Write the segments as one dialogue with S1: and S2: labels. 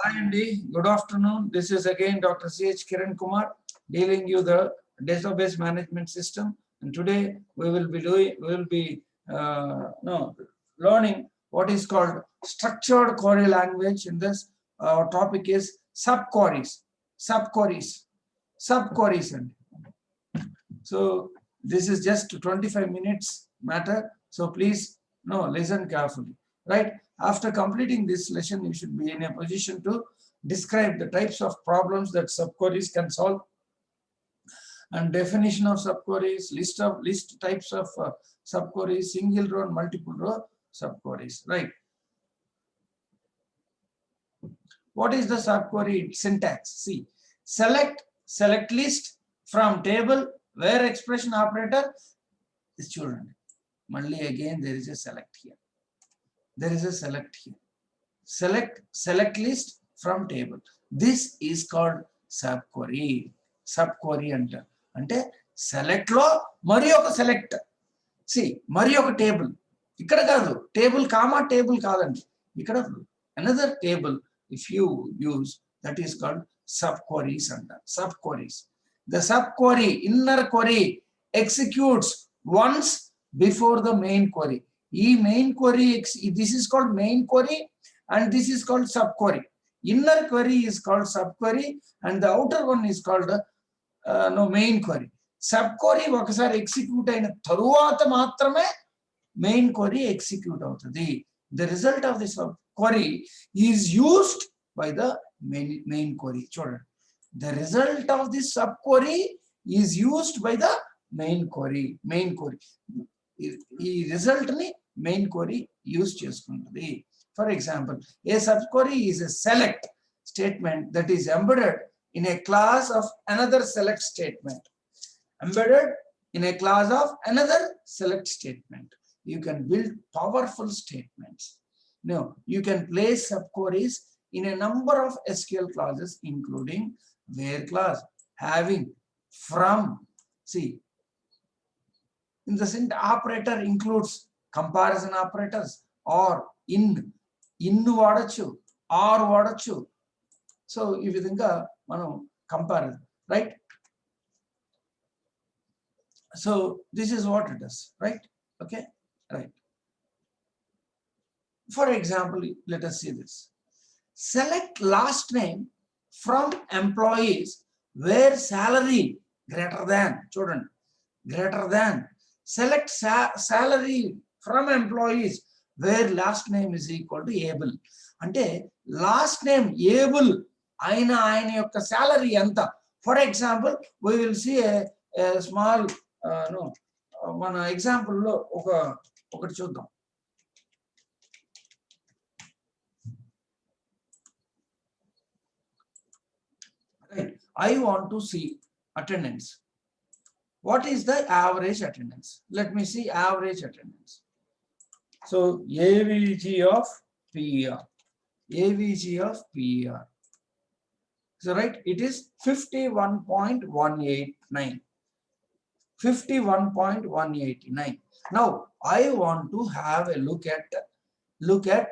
S1: Hi Andy, good afternoon. This is again Dr. C.H. Kiran Kumar dealing you the database management system. And today we will be learning what is called structured query language. In this, our topic is subqueries. And so this is just 25 minutes matter. So please listen carefully, right? After completing this lesson, you should be in a position to describe the types of problems that subqueries can solve, and definition of subqueries, list types of subqueries, single row and multiple row subqueries, right? What is the subquery syntax? See, select list from table where expression operator is children. Only again there is a select here. There is a select here. Select list from table. This is called subquery. Subquery ante select lo mari oka select. See, mari oka table. Ikkada kaadu table comma table kaadandi. Ikkada another table if you use, that is called subqueries anta. Subqueries. The subquery, inner query executes once before the main query. Main query, this is called main query and this is called subquery. Inner query is called subquery and the outer one is called main query. Subquery ఒకసారి execute అయిన తరువాత మాత్రమే main query execute అవుతుంది. The result of the subquery is used by the main query. చూడండి, the result of this subquery is used by the main query. ఈ result ని main query use చేసుకుంటుంది. For example, a subquery is a select statement that is embedded in a class of another select statement. Embedded in a class of another select statement. You can build powerful statements. Now, you can place subqueries in a number of SQL classes, including where class, having, from. See, in the operator includes comparison operators or in వాడచ్చు, or వాడచ్చు. So ఈ విధంగా మనం comparison, right? So this is what it is, right? Okay, right. For example, let us see this. Select last name from employees where salary greater than, children, greater than. Select salary from employees where last name is equal to able. Ante last name able aina yokka salary anta. For example, we will see a small mana example lo okati chuddam. Right, I want to see attendance. What is the average attendance? Let me see average attendance. So AVG of PER. AVG of PER. So right, it is 51.189. 51.189. Now I want to have a look at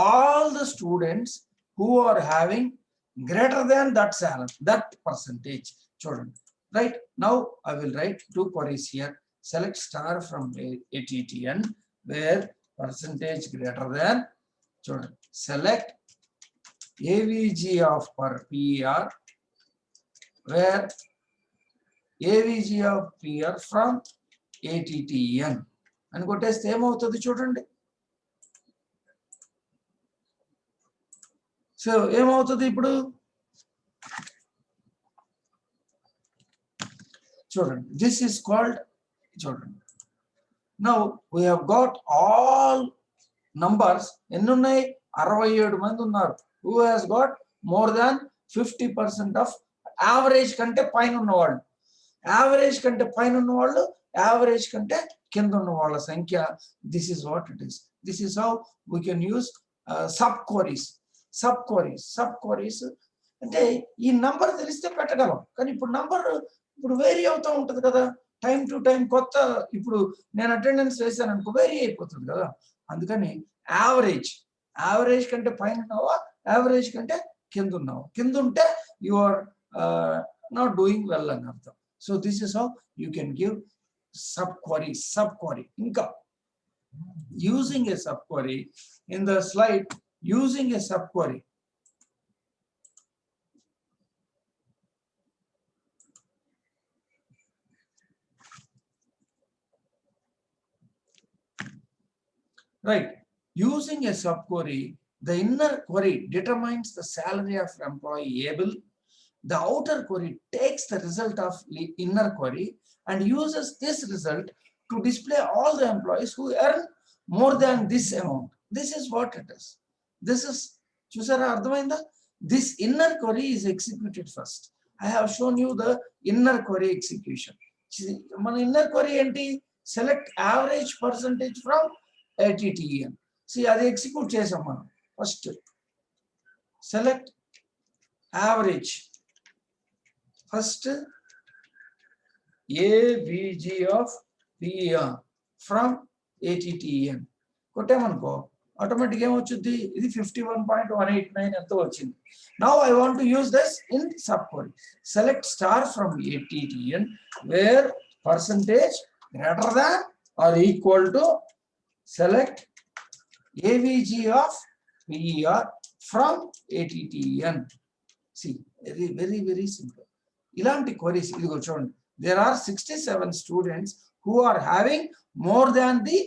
S1: all the students who are having greater than that salary, that percentage. Children, right? Now I will write two queries here. Select star from ATTN where percentage greater than, children, select AVG of per PER where AVG of PER from ATTN and కొట్టేస్తే ఏమవుతుంది చూడండి. So ఏమవుతుంది ఇప్పుడు చూడండి. This is called, children, now we have got all numbers. ఎన్ని ఉన్నాయి? 67 మంది ఉన్నారు. Who has got more than 50% of average కంటే పైన ఉన్నవాళ్ళు. Average కంటే పైన ఉన్నవాళ్ళు, average కంటే కింద ఉన్న వాళ్ళ సంఖ్య. This is what it is. This is how we can use subqueries. Subqueries అంటే ఈ నంబర్ తెలిస్తే పెట్టగలం, కానీ ఇప్పుడు నంబర్ వేరీ అవుతూ ఉంటుంది కదా, టైం టు టైం. కొత్త ఇప్పుడు నేను అటెండెన్స్ వేసాను అనుకో వేరీ అయిపోతుంది కదా, అందుకని యావరేజ్ యావరేజ్ కంటే పైన ఉన్నావా, యావరేజ్ కంటే కింద ఉన్నావా, కింద ఉంటే you are not doing well అని అర్థం. So this is how you can give subquery. ఇంకా using a subquery in the slide, using a subquery. Right, using a subquery, the inner query determines the salary of employee able. The outer query takes the result of the inner query and uses this result to display all the employees who earn more than this amount. This is what it is. This is, chusara ardhamainda? This inner query is executed first. I have shown you the inner query execution. Mana inner query enti? Select average percentage from ATTN. See, adi execute chesam manam. First, select average. First, AVG of PER from ATTN. కొట్టామనుకో automatic ఏమొచ్చుద్ది, ఇది 51.189 ఎంతో వచ్చింది. Now I want to use this in subquery. Select star from ATTN where percentage greater than or equal to, select AVG of PER from ATTN. See, very simple. ఇలాంటి queries ఇదిగో చూడండి, there are 67 students who are having more than the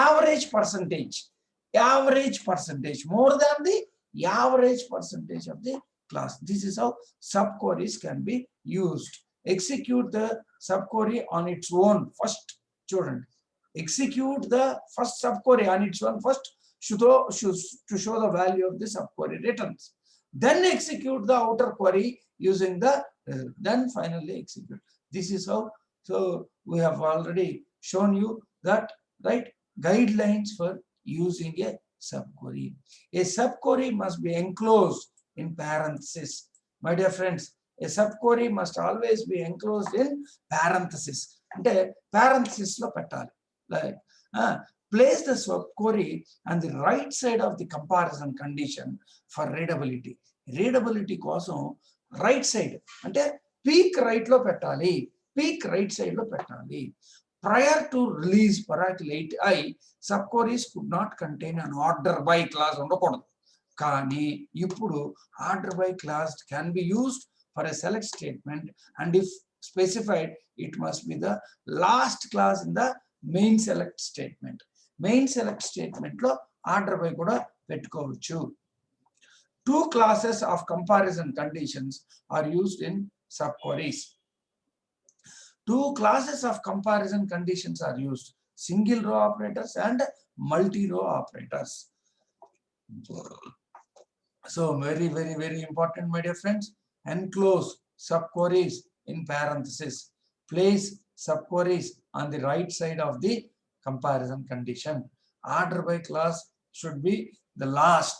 S1: average percentage, more than the average percentage of the class. This is how subqueries can be used. Execute the subquery on its own first. Children, execute the first subquery on its own first to show the value of the subquery returns. Then execute the outer query using the result. Then finally execute. This is how. So we have already shown you that, right, guidelines for using a subquery. A subquery must be enclosed in parentheses. My dear friends, a subquery must always be enclosed in parentheses. Ante parentheses lo pettali. Like place the subquery on the right side of the comparison condition for readability. Readability kosam right side ante peak right lo pettali, peak right side lo pettali. Prior to release Paracle 8i, subqueries could not contain an order by clause ఉండకూడదు. కానీ ఇప్పుడు order by clause can be used for a select statement, and if specified, it must be the last clause in the main select statement. Main select statement లో order by కూడా పెట్టుకోవచ్చు. Two classes of comparison conditions are used in subqueries. Two classes of comparison conditions are used: single row operators and multi-row operators. So very important, my dear friends. Enclose subqueries in parentheses. Place subqueries on the right side of the comparison condition. Order by clause should be the last.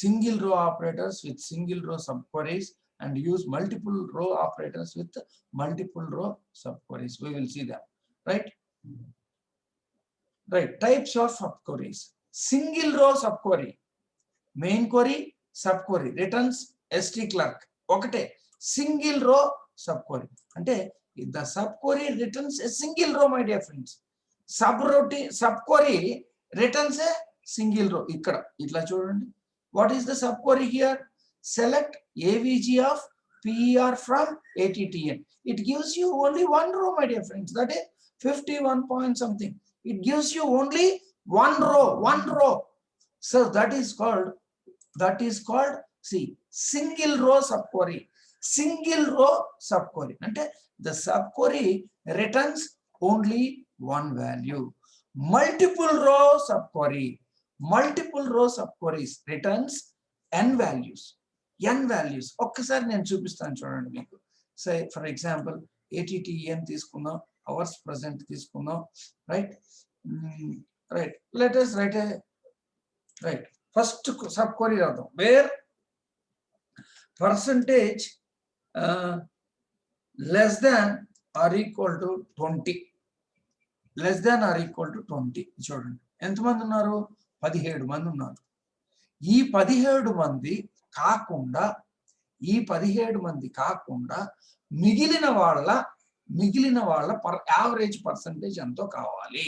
S1: Single row operators with single row subqueries, and use multiple row operators with multiple row subqueries. We will see that, right? Right, types of subqueries. Single row subquery, main query, subquery, returns ST clerk. ఒకటే single row subquery అంటే the subquery returns a single row, my dear friends. Subquery returns a single row. ఇక్కడ ఇట్లా చూడండి. What is the subquery here? Select AVG of PER from ATTN. It gives you only one row, my dear friends. That is 51 point something. It gives you only one row. So that is called, see, single row subquery. Single row subquery. And the subquery returns only one value. Multiple row subquery. Multiple row subqueries returns n values. ఒక్కసారి నేను చూపిస్తాను చూడండి మీకు. Say for example ATTN తీసుకున్నాం, hours present తీసుకున్నాం, right. Let us write a right first sub query రాద్దాం. Where percentage less than or equal to 20. Less than or equal to 20. చూడండి ఎంతమంది ఉన్నారు, 17 మంది ఉన్నారు. ఈ 17 మంది కాకుండా మిగిలిన వాళ్ళ యావరేజ్ పర్సంటేజ్ ఎంతో కావాలి.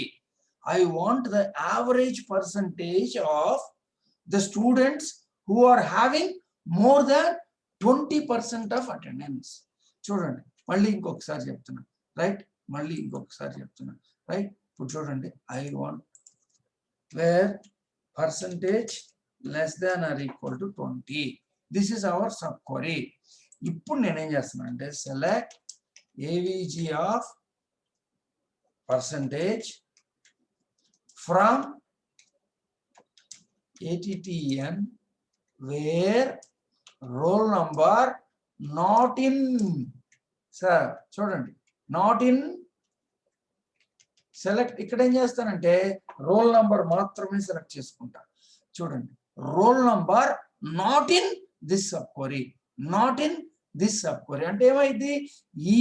S1: I want the average percentage of the students who are having more than 20% of attendance. చూడండి మళ్ళీ ఇంకొకసారి చెప్తున్నా, రైట్? రైట్? ఇప్పుడు చూడండి, I want where percentage less than or equal to 20. This is our sub query. ఇప్పుడు నేనేం చేస్తున్నా అంటే select AVG of percentage from ATTN where roll number not in, sir చూడండి, not in select. ఇక్కడ ఏం చేస్తానంటే రోల్ నంబర్ మాత్రమే select చేసుకుంటా. చూడండి, roll number not in this sub query, అంటే ఏమైంది, ఈ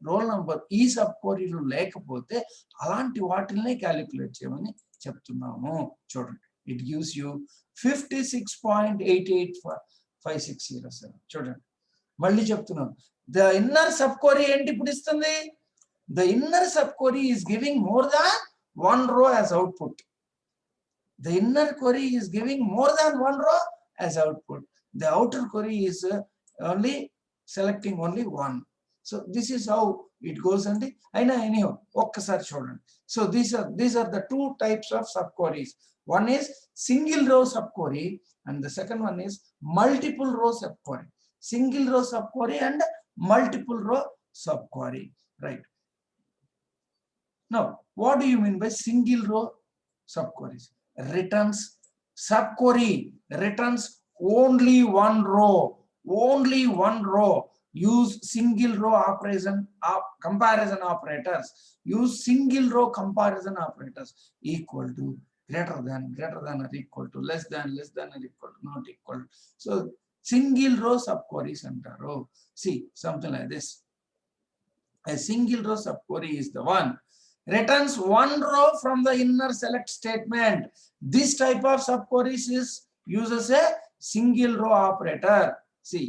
S1: రోల్ నంబర్ ఈ సబ్ క్వరీలో లేకపోతే అలాంటి వాటిల్ని క్యాలిక్యులేట్ చేయమని చెప్తున్నాము. చూడండి, ఇట్ గివ్స్ యూ 56.885607. చూడండి మళ్ళీ చెప్తున్నాను, ద ఇన్నర్ సబ్ క్వరీ ఏంటి ఇప్పుడు ఇస్తుంది, the inner subquery is giving more than one row as output. The inner query is giving more than one row as output. The outer query is only selecting only one. So this is how it goes. And anyhow okkasari chodandi. So these are the two types of subqueries. One is single row subquery and the second one is multiple row subquery. Single row subquery and multiple row subquery, right? Now, what do you mean by single row subqueries? Subquery returns only one row. Use single row comparison operators. Use single row comparison operators. Equal to, greater than or equal to, less than or equal to, not equal to. So single row subqueries antaru. See, something like this. A single row subquery is the one returns one row from the inner select statement. This type of subqueries uses a single row operator. See,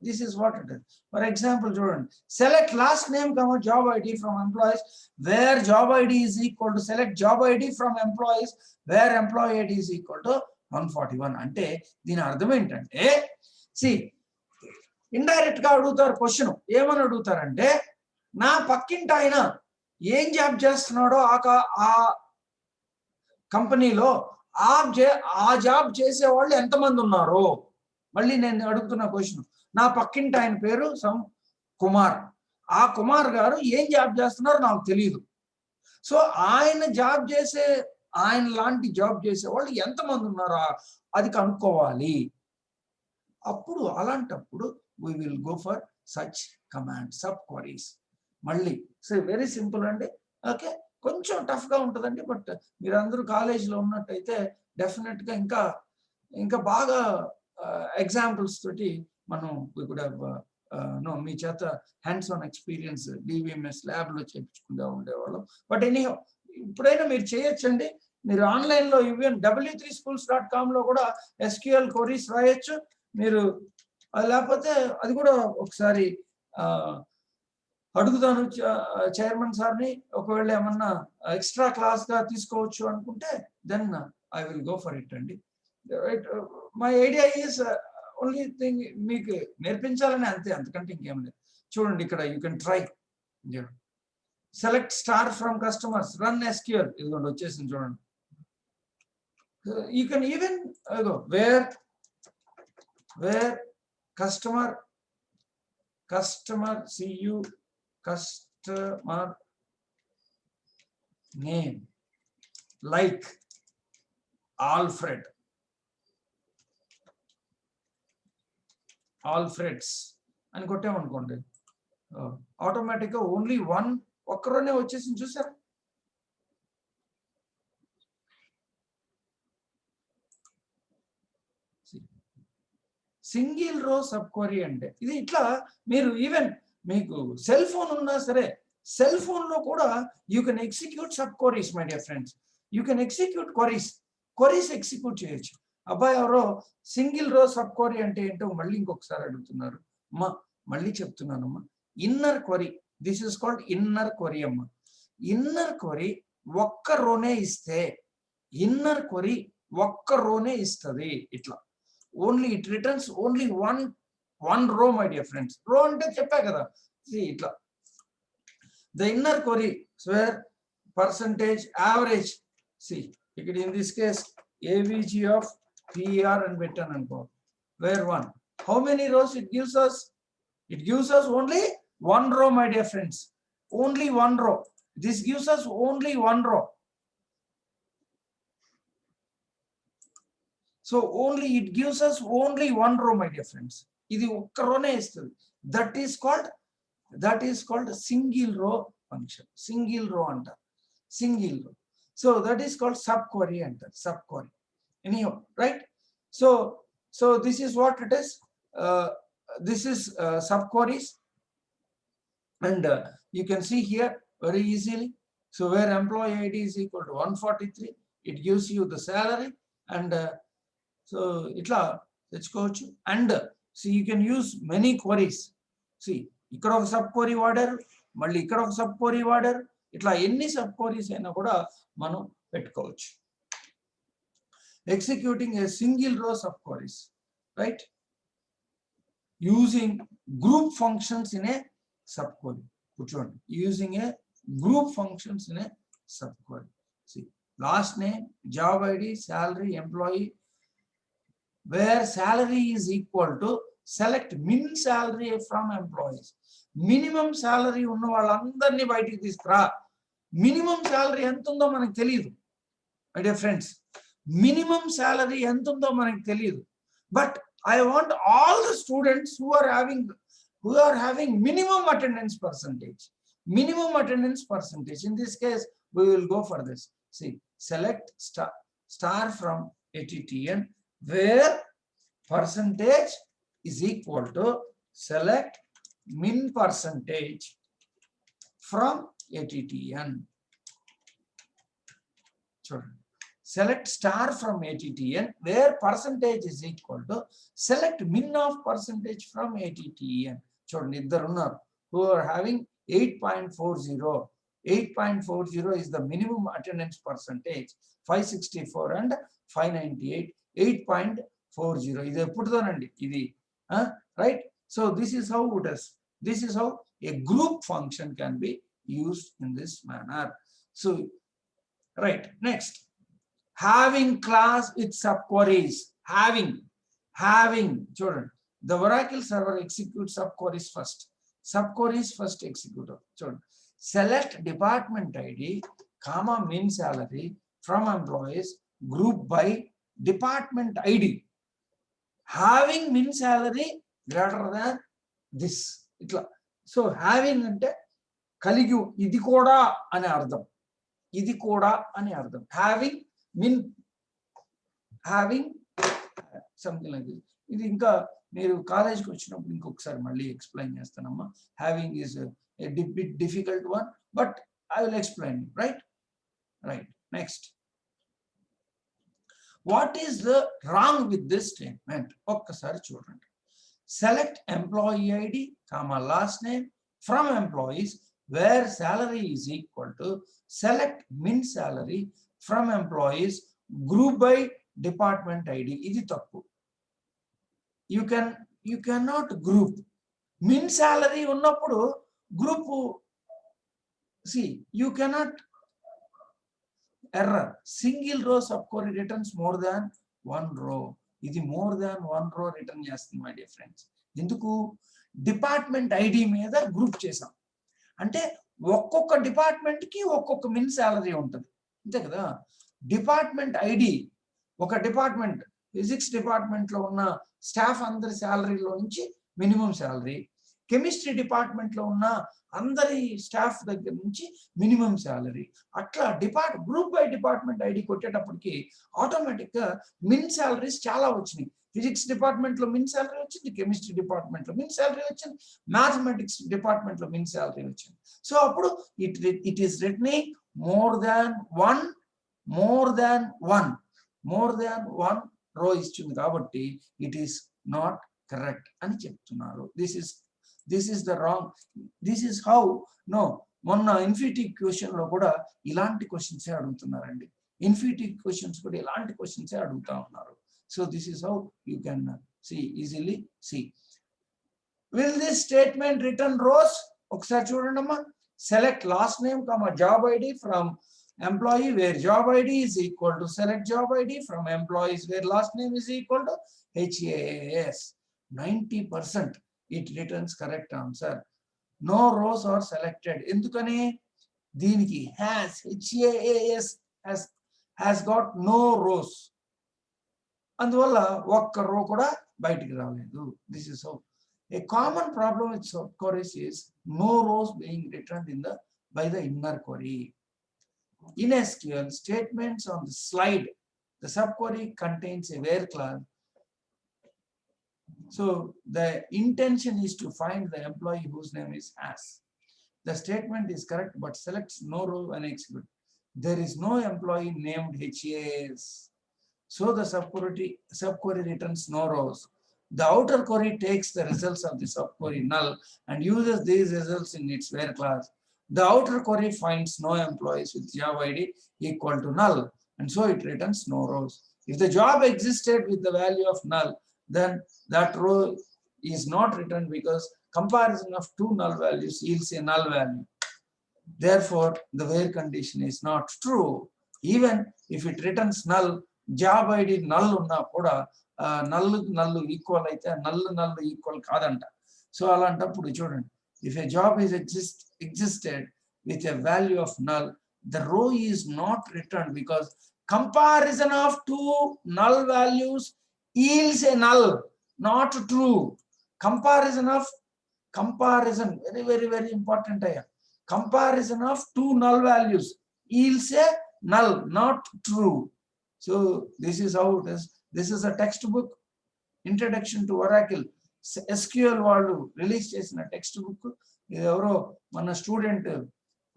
S1: this is what it is. For example, children, select last name comma job ID from employees where job ID is equal to select job ID from employees where employee ID is equal to 141. అంటే దీని అర్థం ఏంటంటే, see, indirect గా అడుగుతారు question. ఏమని అడుగుతారంటే, నా పక్కింటి ఆయన ఏం జాబ్ చేస్తున్నాడో ఆ కంపెనీలో ఆ జాబ్ చేసే వాళ్ళు ఎంతమంది ఉన్నారు. మళ్ళీ నేను అడుగుతున్న క్వశ్చన్, నా పక్కింటి ఆయన పేరు కుమార్, ఆ కుమార్ గారు ఏం జాబ్ చేస్తున్నారో నాకు తెలియదు. సో ఆయన లాంటి జాబ్ చేసే వాళ్ళు ఎంతమంది ఉన్నారో అది కనుక్కోవాలి. అప్పుడు అలాంటప్పుడు we will go for such command subqueries. మళ్ళీ సో వెరీ సింపుల్ అండి. ఓకే, కొంచెం టఫ్ గా ఉంటుందండి, బట్ మీరు అందరూ కాలేజీలో ఉన్నట్టయితే డెఫినెట్ గా ఇంకా బాగా ఎగ్జాంపుల్స్ తోటి మనం మీ చేత hands on experience DVMS lab లో చేయించుకుంటూ ఉండేవాళ్ళం. బట్ ఎనీహౌ ఇప్పుడైనా మీరు చేయొచ్చండి. మీరు ఆన్లైన్ లో ఈవెన్ w3schools.com లో కూడా SQL క్వరీస్ రాయొచ్చు. మీరు లేకపోతే అది కూడా ఒకసారి అడుగుతాను చైర్మన్ సార్ని, ఒకవేళ ఏమన్నా ఎక్స్ట్రా క్లాస్ గా తీసుకోవచ్చు అనుకుంటే then I will go for it అండి. My idea is only thing మీకు నేర్పించాలని, అంతకంటే ఇంకేం లేదు. చూడండి ఇక్కడ you can try. Select star from customers, run SQL, ఇదిగోండి వచ్చేసింది చూడండి. You can even where customer CU customer name like Alfreds అని కొట్టామనుకోండి, ఆటోమేటిక్ గా ఓన్లీ ఒక్కరోనే వచ్చేసింది. చూసారా? సింగిల్ రో సబ్ క్వరీ అంటే ఇది. ఇట్లా మీరు ఈవెన్ మీకు సెల్ ఫోన్ ఉన్నా సరే, సెల్ ఫోన్ లో కూడా you can execute sub queries. My dear friends, you can execute queries. Queries execute చేయొచ్చు. అబ్బాయి ఎవరో సింగిల్ రో సబ్ క్వరీ అంటే ఏంటో మళ్ళీ ఇంకొకసారి అడుగుతున్నారు. అమ్మా మళ్ళీ చెప్తున్నానమ్మా, inner query, this is called inner query అమ్మా. ఇన్నర్ క్వరీ ఒక్క రోనే ఇస్తే, ఇన్నర్ క్వరీ ఒక్క రోనే ఇస్తుంది. ఇట్లా only it returns only one row my dear friends. Row అంటే చెప్పా కదా, ఇట్లా the inner query where percentage average, ఇక్కడ in this case AVG of PER and పెట్టాను అనుకో, where 1, how many rows it gives us? It gives us only one row my dear friends, only one row. This gives us only one row. So only it gives us only one row my dear friends. ఇది ఒక్క రోనే ఇస్తుంది. That is called single row function. Single row అంటారు, single row. So that is called subquery అంటారు, subquery. Anyhow, right? So this is what it is. This is subqueries, and you can see here very easily. So where employee ID is equal to 143, it gives you the salary, and so itla techukochu. And see, you can use many queries. See, ikkada oka sub query vaadaru, malli ikkada oka sub query vaadaru, itla enni sub queries aina kuda manam pettukochu. Executing a single row sub queries, right? Using group functions in a subquery. Using a group functions in a subquery. See, last name, job ID, salary, employee, where salary is equal to select min salary from employees. Minimum salary ఉన్న వాళ్ళందరినీ బయటికి తీసుకురా. Minimum salary ఎంత ఉందో మనకు తెలియదు my dear friends. Minimum salary ఎంత ఉందో మనకు తెలియదు. But I want all the students who are having minimum attendance percentage. Minimum attendance percentage. In this case, we will go for this. See, select star from ATTN, where percentage is equal to select min percentage from ATTN. Sure. Select star from ATTN, where percentage is equal to select min of percentage from ATTN. చూడండి, ఇద్దరు ఉన్నారు who are having 8.40. 8.40 is the minimum attendance percentage. 564 and 598. 8.40 ఇది ఎప్పుడుదోనండి ఇది, right? So this is how it is. This is how a group function can be used in this manner. So right, next, having class with subqueries. Having children, the Oracle server executes subqueries first. Subqueries first execute. Children, select department ID comma min salary from employees, group by department ID. Having min salary greater than this. So having అంటే కలిగి, ఇది కూడా అనే అర్థం, ఇది కూడా అనే అర్థం. having something like this. ఇది ఇంకా మీరు కాలేజ్కి వచ్చినప్పుడు ఇంకొకసారి మళ్ళీ ఎక్స్ప్లెయిన్ చేస్తానమ్మా. Having is a bit difficult one, but I will explain you, right? Next, what is the wrong with this statement? ఒక్కసారి చూడండి. Select employee ID comma last name from employees, where salary is equal to select min salary from employees, group by department ID. ఇది తప్పు. You cannot group. Min salary ఉన్నప్పుడు group, see, you cannot. Error. Single row subquery returns more than one row. ఇది more than one row return చేస్తుంది my dear friends. ఎందుకు? Department ID మీద group చేసాం అంటే ఒక్కొక్క డిపార్ట్మెంట్ కి ఒక్కొక్క మిన్ సాలరీ ఉంటుంది, అంతే కదా. డిపార్ట్మెంట్ ఐడి, ఒక డిపార్ట్మెంట్ ఫిజిక్స్ డిపార్ట్మెంట్ లో ఉన్న స్టాఫ్ అందరి శాలరీలో నుంచి మినిమం శాలరీ, కెమిస్ట్రీ డిపార్ట్మెంట్ లో ఉన్న అందరి స్టాఫ్ దగ్గర నుంచి మినిమం శాలరీ, అట్లా గ్రూప్ బై డిపార్ట్మెంట్ ఐడి కొట్టేటప్పటికి ఆటోమేటిక్ గా మిన్ శాలరీస్ చాలా వచ్చినాయి. ఫిజిక్స్ డిపార్ట్మెంట్ లో మిన్ శాలరీ వచ్చింది, కెమిస్ట్రీ డిపార్ట్మెంట్ లో మిన్ శాలరీ వచ్చింది, మ్యాథమెటిక్స్ డిపార్ట్మెంట్ లో మిన్ శాలరీ వచ్చింది. సో అప్పుడు it is returning more than one more than one row ఇచ్చింది కాబట్టి it is not correct అని చెప్తున్నారు. This is the wrong. This is how no మొన్న ఇన్ఫినిటివ్ క్వశ్చన్ లో కూడా ఇలాంటి క్వశ్చన్స్ అడుగుతున్నారండి. ఇన్ఫినిటివ్ క్వశ్చన్స్ కూడా ఇలాంటి క్వశ్చన్స్ అడుగుతా ఉన్నారు. So this is how you can see easily see. Will this statement return rows? ఒకసారి చూడండి అమ్మా. Select last name comma job ID from employee where job ID is equal to select job ID from employees where last name is equal to HAAS. 90% it returns correct answer. No rows are selected. ఎందుకని దీనికి HAAS has got no rows. అందువల్ల ఒక్క రో కూడా బయటికి రాలేదు. This is how. A common problem with subqueries is no rows being returned by the inner query. In SQL, statements on the slide, the subquery contains a where clause. So the intention is to find the employee whose name is as. The statement is correct but selects no row when executed. There is no employee named HAS. So the subquery returns no rows. The outer query takes the results of the subquery null and uses these results in its where clause. The outer query finds no employees with job ID equal to null, and so it returns no rows. If the job existed with the value of null, then that row is not returned because comparison of two null values yields a null value. Therefore, the where condition is not true. Even if it returns null, job ID null uన్నా కూడా null equal అయితే null equal కాదంట. So అలాంటప్పుడు చూడండి, if a job is existed with a value of null, the row is not returned because comparison of two null values yields a null, not true. Comparison very important aya. Comparison of two null values yields a null, not true. So this is how it is. This is a textbook introduction to Oracle. SQL వాళ్ళు release చేసిన text book. ఎవరో మన student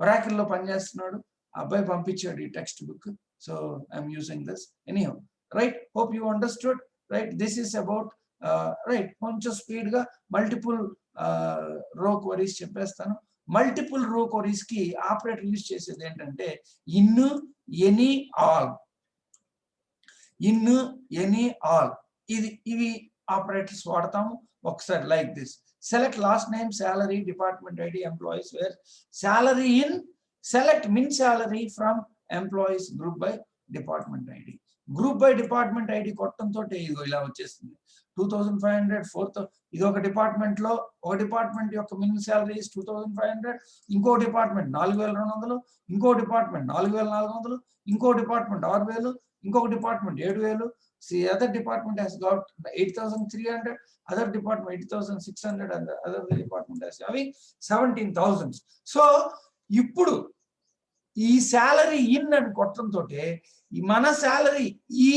S1: Oracle లో పనిచేస్తున్నాడు, అబ్బాయి పంపించాడు ఈ text book. So I'm using this anyhow. Right, hope you understood. Right, this is about right. కొంచెం స్పీడ్ గా మల్టిపుల్ రో క్వరీస్ చెప్పేస్తాను. మల్టిపుల్ రో క్వరీస్ కి ఆపరేటర్ యూజ్ చేసేది ఏంటంటే in, any, all. In, any, all ఇవి ఆపరేటర్స్ వాడతాము. ఒకసారి like this: select last name, salary, department ID, employees where salary in, select min salary from employees group by department ID. Group by department ID కొట్టడంతో ఇదిగో ఇలా వచ్చేస్తుంది. 2500 4th ఇది ఒక department లో, ఒక డిపార్ట్మెంట్ యొక్క మినిమం శాలరీ 2500, ఇంకో డిపార్ట్మెంట్ 4200, ఇంకో డిపార్ట్మెంట్ 4400, ఇంకో డిపార్ట్మెంట్ 6000, ఇంకొక department 7000. See, other department has got 8300, other department 8600, and the other department has having 17000. So ఇప్పుడు ఈ శాలరీ ఇన్ అని కొట్టడంతో మన శాలరీ ఈ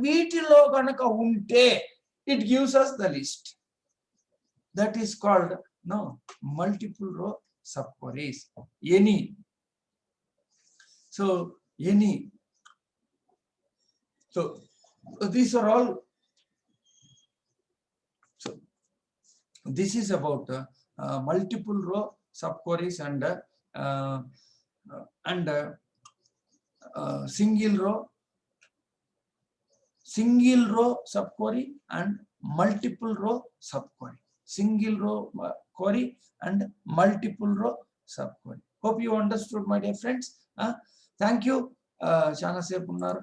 S1: వీటిలో కనుక ఉంటే it gives us the list. That is called multiple row subqueries. Any. So any. So these are all. So this is about multiple row subqueries and single row subquery and multiple row subquery. Single row query and multiple row subquery. Hope you understood, my dear friends. Thank you. Chana sepu unnaru.